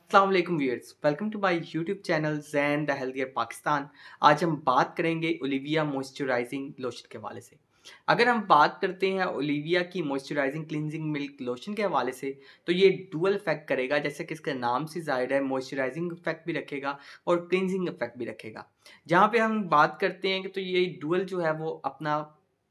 अस्सलाम वालेकुम viewers, welcome to my YouTube channel Zain the healthier Pakistan. आज हम बात करेंगे ओलिविया मॉइस्चराइजिंग लोशन के हवाले से। अगर हम बात करते हैं ओलिविया की मॉइस्चराइजिंग क्लिनजिंग मिल्क लोशन के हवाले से, तो ये डुअल इफेक्ट करेगा, जैसे कि इसके नाम से ज़ाहिर है, मॉइस्चराइजिंग इफेक्ट भी रखेगा और क्लिनजिंग इफेक्ट भी रखेगा। जहाँ पे हम बात करते हैं कि तो ये डुअल जो है वो अपना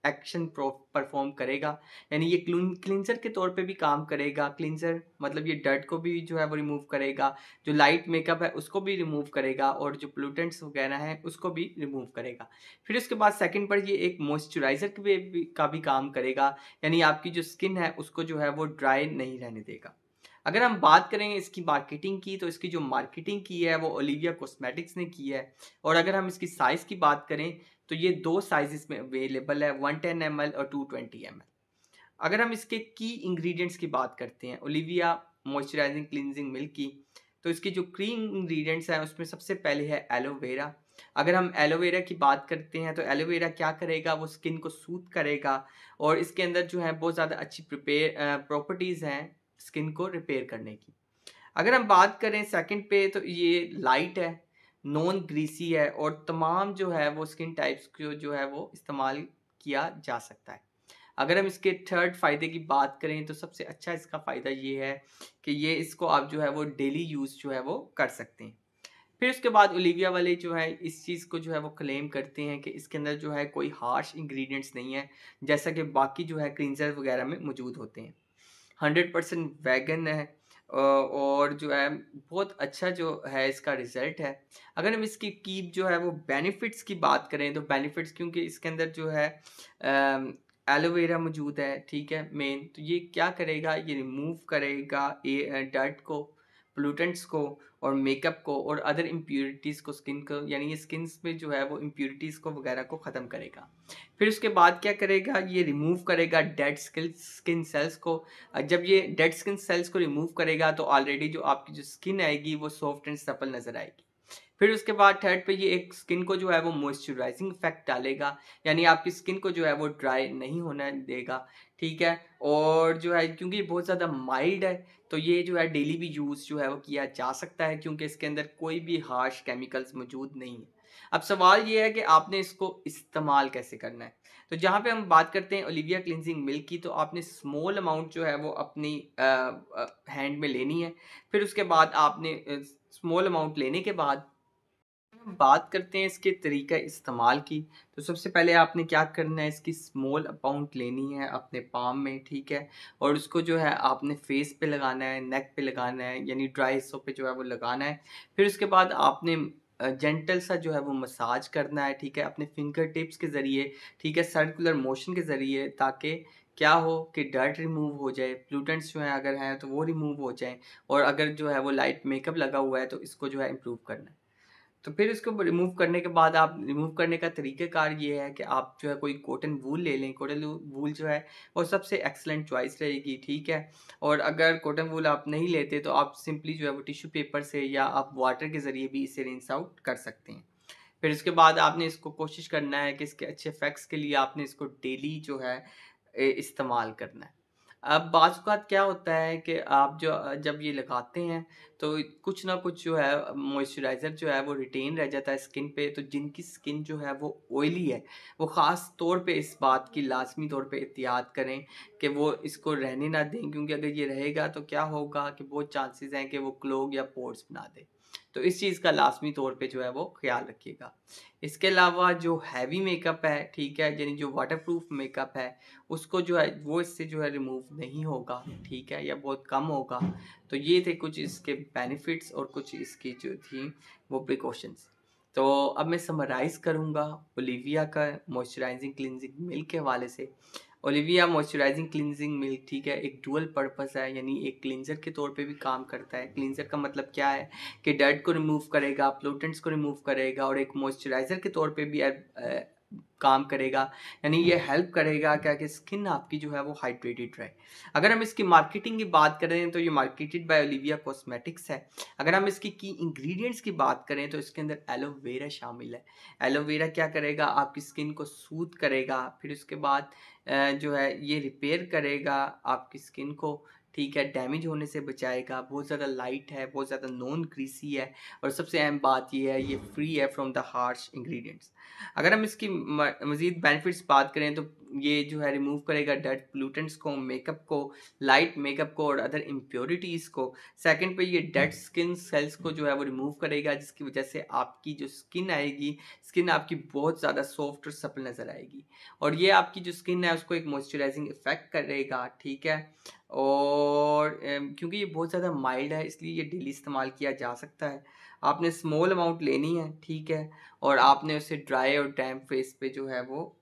एक्शन परफॉर्म करेगा, यानी ये क्लींजर के तौर पे भी काम करेगा। क्लींजर मतलब ये डर्ट को भी जो है वो रिमूव करेगा, जो लाइट मेकअप है उसको भी रिमूव करेगा और जो पोल्यूटेंट्स वगैरह हैं उसको भी रिमूव करेगा। फिर उसके बाद सेकंड पर ये एक मॉइस्चराइज़र का भी काम करेगा, यानी आपकी जो स्किन है उसको जो है वो ड्राई नहीं रहने देगा। अगर हम बात करें इसकी मार्केटिंग की, तो इसकी जो मार्केटिंग की है वो ओलिविया कॉस्मेटिक्स ने की है। और अगर हम इसकी साइज़ की बात करें तो ये दो साइजेस में अवेलेबल है, 110 ml और 220 ml। अगर हम इसके की इंग्रेडिएंट्स की बात करते हैं ओलिविया मॉइस्चराइजिंग क्लींजिंग मिल्क की, तो इसकी जो की इंग्रेडिएंट्स हैं उसमें सबसे पहले है एलोवेरा। अगर हम एलोवेरा की बात करते हैं तो एलोवेरा क्या करेगा, वो स्किन को सूथ करेगा और इसके अंदर जो है बहुत ज़्यादा अच्छी प्रॉपर्टीज़ हैं स्किन को रिपेयर करने की। अगर हम बात करें सेकंड पे, तो ये लाइट है, नॉन ग्रीसी है और तमाम जो है वो स्किन टाइप्स को जो है वो इस्तेमाल किया जा सकता है। अगर हम इसके थर्ड फ़ायदे की बात करें तो सबसे अच्छा इसका फ़ायदा ये है कि ये इसको आप जो है वो डेली यूज़ जो है वो कर सकते हैं। फिर उसके बाद ओलिविया वाले जो है इस चीज़ को जो है वो क्लेम करते हैं कि इसके अंदर जो है कोई हार्श इंग्रेडिएंट्स नहीं है, जैसा कि बाकी जो है क्लींजर वगैरह में मौजूद होते हैं। 100% वेगन है और जो है बहुत अच्छा जो है इसका रिज़ल्ट है। अगर हम इसकी जो है वो बेनिफिट्स की बात करें, तो बेनिफिट्स क्योंकि इसके अंदर जो है एलोवेरा मौजूद है, ठीक है, मेन तो ये क्या करेगा, ये रिमूव करेगा ये डर्ट को, पोल्यूटेंट्स को और मेकअप को और अदर इम्प्योरिटीज़ को स्किन को, यानी ये स्किन में जो है वो इम्प्योरिटीज़ को वगैरह को ख़त्म करेगा। फिर उसके बाद क्या करेगा, ये रिमूव करेगा डेड स्किन सेल्स को। जब ये डेड स्किन सेल्स को रिमूव करेगा तो ऑलरेडी जो आपकी जो स्किन आएगी वो सॉफ्ट एंड सपल नज़र आएगी। फिर उसके बाद थर्ड पे ये एक स्किन को जो है वो मॉइस्चराइजिंग इफेक्ट डालेगा, यानी आपकी स्किन को जो है वो ड्राई नहीं होने देगा, ठीक है। और जो है क्योंकि ये बहुत ज़्यादा माइल्ड है, तो ये जो है डेली भी यूज़ जो है वो किया जा सकता है, क्योंकि इसके अंदर कोई भी हार्श केमिकल्स मौजूद नहीं है। अब सवाल ये है कि आपने इसको इस्तेमाल कैसे करना है। तो जहाँ पे हम बात करते हैं ओलिविया क्लिनजिंग मिल्क की, तो आपने स्मॉल अमाउंट जो है वो अपनी हैंड में लेनी है। फिर उसके बाद आपने स्मॉल अमाउंट लेने के बाद हम बात करते हैं इसके तरीका इस्तेमाल की, तो सबसे पहले आपने क्या करना है, इसकी स्मॉल अमाउंट लेनी है अपने पाम में, ठीक है। और उसको जो है आपने फेस पे लगाना है, नेक पे लगाना है, यानी ड्राई हिस्सों पे जो है वो लगाना है। फिर उसके बाद आपने जेंटल सा जो है वो मसाज करना है, ठीक है, अपने फिंगर टिप्स के ज़रिए, ठीक है, सर्कुलर मोशन के ज़रिए, ताकि क्या हो कि डर्ट रिमूव हो जाए, पोल्यूटेंट्स जो हैं अगर हैं तो वो रिमूव हो जाएँ, और अगर जो है वो लाइट मेकअप लगा हुआ है तो इसको जो है इम्प्रूव करना है। तो फिर इसको रिमूव करने के बाद, आप रिमूव करने का तरीक़ाकार ये है कि आप जो है कोई कॉटन वूल ले लें। कॉटन वूल जो है वो सबसे एक्सीलेंट चॉइस रहेगी, ठीक है। और अगर कॉटन वूल आप नहीं लेते तो आप सिंपली जो है वो टिश्यू पेपर से या आप वाटर के ज़रिए भी इसे रिंस आउट कर सकते हैं। फिर उसके बाद आपने इसको कोशिश करना है कि इसके अच्छे इफ़ेक्ट्स के लिए आपने इसको डेली जो है इस्तेमाल करना है। अब बाज़ औक़ात क्या होता है कि आप जब ये लगाते हैं तो कुछ ना कुछ जो है मॉइस्चराइज़र जो है वो रिटेन रह जाता है स्किन पे। तो जिनकी स्किन जो है वो ऑयली है, वो ख़ास तौर पे इस बात की लाज़मी तौर पे एहतियात करें कि वो इसको रहने ना दें, क्योंकि अगर ये रहेगा तो क्या होगा कि बहुत चांसेस हैं कि वो क्लॉग या पोर्स बना दे। तो इस चीज़ का लाज़मी तौर पे जो है वो ख़्याल रखिएगा। इसके अलावा जो हैवी मेकअप है, ठीक है, यानी जो वाटरप्रूफ मेकअप है, उसको जो है वो इससे जो है रिमूव नहीं होगा, ठीक है, या बहुत कम होगा। तो ये थे कुछ इसके बेनिफिट्स और कुछ इसकी जो थी वो प्रिकॉशंस। तो अब मैं समराइज़ करूँगा ओलिविया का मॉइस्चराइजिंग क्लींजिंग मिल्क के हवाले से। ओलिविया मॉइस्चराइजिंग क्लींजिंग मिल्क, ठीक है, एक डुअल पर्पस है, यानी एक क्लींजर के तौर पे भी काम करता है। क्लींजर का मतलब क्या है कि डर्ट को रिमूव करेगा, पोल्यूटेंट्स को रिमूव करेगा और एक मॉइस्चराइज़र के तौर पे भी काम करेगा, यानी ये हेल्प करेगा क्या कि स्किन आपकी जो है वो हाइड्रेटेड रहे। अगर हम इसकी मार्केटिंग की बात करें तो ये मार्केटेड बाय ओलिविया कॉस्मेटिक्स है। अगर हम इसकी की इंग्रेडिएंट्स की बात करें तो इसके अंदर एलोवेरा शामिल है। एलोवेरा क्या करेगा, आपकी स्किन को सूथ करेगा, फिर उसके बाद जो है ये रिपेयर करेगा आपकी स्किन को, ठीक है, डैमेज होने से बचाएगा, बहुत ज़्यादा लाइट है, बहुत ज़्यादा नॉन ग्रीसी है और सबसे अहम बात ये है ये फ्री है फ्रॉम द हार्श इंग्रेडिएंट्स। अगर हम इसकी मज़ीद बेनिफिट्स बात करें तो ये जो है रिमूव करेगा डेड पोल्यूटेंट्स को, मेकअप को, लाइट मेकअप को और अदर इम्प्योरिटीज़ को। सेकंड पे ये डेड स्किन सेल्स को जो है वो रिमूव करेगा, जिसकी वजह से आपकी जो स्किन आएगी, स्किन आपकी बहुत ज़्यादा सॉफ्ट और सपल नज़र आएगी और ये आपकी जो स्किन है उसको एक मॉइस्चराइजिंग इफेक्ट करेगा, ठीक है। और क्योंकि ये बहुत ज़्यादा माइल्ड है इसलिए ये डेली इस्तेमाल किया जा सकता है। आपने स्मॉल अमाउंट लेनी है, ठीक है, और आपने उसे ड्राई और डैम्प फेस पे जो है वो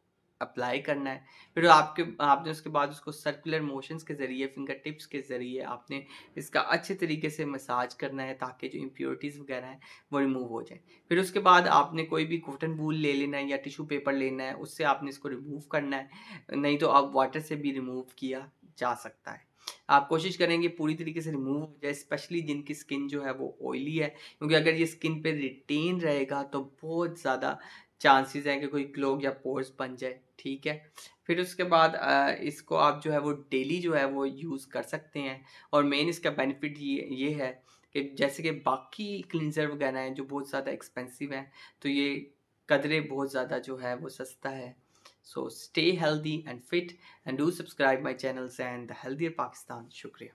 अप्लाई करना है। फिर आपने उसके बाद उसको सर्कुलर मोशंस के ज़रिए, फिंगर टिप्स के ज़रिए आपने इसका अच्छे तरीके से मसाज करना है ताकि जो इम्प्योरिटीज़ वगैरह हैं वो रिमूव हो जाए। फिर उसके बाद आपने कोई भी कॉटन वूल ले लेना है या टिश्यू पेपर लेना है, उससे आपने इसको रिमूव करना है, नहीं तो आप वाटर से भी रिमूव किया जा सकता है। आप कोशिश करेंगे पूरी तरीके से रिमूव हो जाए, स्पेशली जिनकी स्किन जो है वो ऑयली है, क्योंकि अगर ये स्किन पे रिटेन रहेगा तो बहुत ज़्यादा चांसेस हैं कि कोई क्लोग या पोर्स बन जाए, ठीक है। फिर उसके बाद इसको आप जो है वो डेली जो है वो यूज़ कर सकते हैं और मेन इसका बेनिफिट ये है कि जैसे कि बाकी क्लींजर वगैरह हैं जो बहुत ज़्यादा एक्सपेंसिव हैं, तो ये कदरे बहुत ज़्यादा जो है वो सस्ता है। So stay healthy and fit and do subscribe my channels and the Healthier Pakistan. Shukriya.